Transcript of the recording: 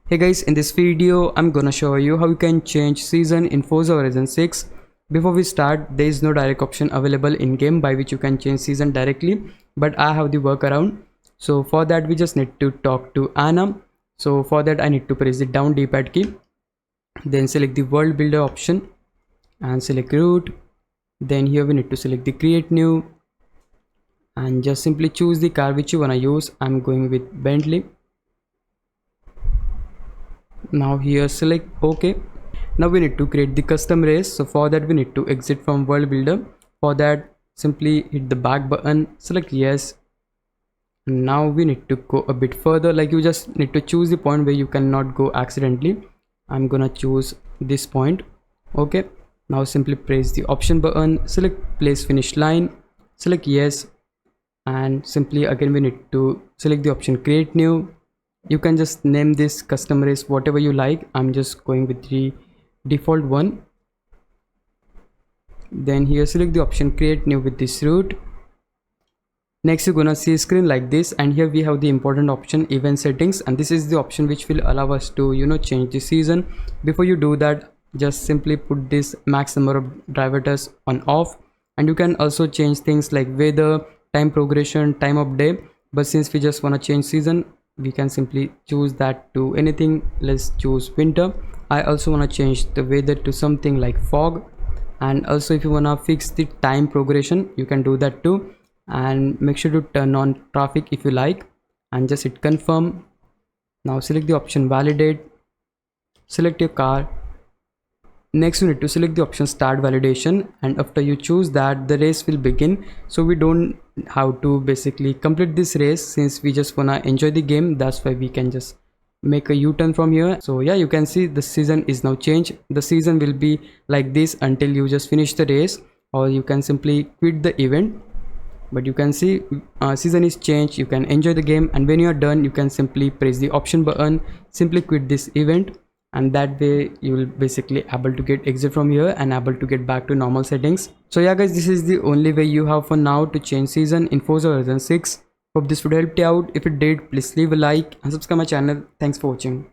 Hey guys, in this video I'm gonna show you how you can change season in Forza Horizon 6. Before we start, there is no direct option available in game by which you can change season directly, but I have the workaround. So for that we just need to talk to Anna. So for that I need to press the down D-pad key, then select the world builder option and select root. Then here we need to select the create new and just simply choose the car which you wanna use. I'm going with Bentley. Now here select OK. Now we need to create the custom race. So for that we need to exit from world builder. For that simply hit the back button, select yes. Now we need to go a bit further, like you just need to choose the point where you cannot go accidentally. I'm gonna choose this point. Okay, now simply press the option button, select place finish line, select yes, and simply again we need to select the option create new. You can just name this custom race whatever you like. I'm just going with the default one. Then here select the option create new with this route. Next you're gonna see a screen like this, and here we have the important option event settings, and this is the option which will allow us to change the season. Before you do that, just simply put this max number of driver tests on off, and you can also change things like weather, time progression, time of day. But since we just want to change season, we can simply choose that to anything. Let's choose winter. I also want to change the weather to something like fog, and also if you want to fix the time progression you can do that too, and make sure to turn on traffic if you like, and just hit confirm. Now select the option validate, select your car. Next you need to select the option start validation, and after you choose that, the race will begin. So we don't have to basically complete this race, since we just wanna enjoy the game. That's why we can just make a U-turn from here. So yeah, you can see the season is now changed. The season will be like this until you just finish the race, or you can simply quit the event. But you can see season is changed. You can enjoy the game, and when you are done you can simply press the option button, simply quit this event, and that way you will basically able to get exit from here and able to get back to normal settings. So yeah guys, this is the only way you have for now to change season in Forza Horizon 6. Hope this would help you out. If it did, please leave a like and subscribe my channel. Thanks for watching.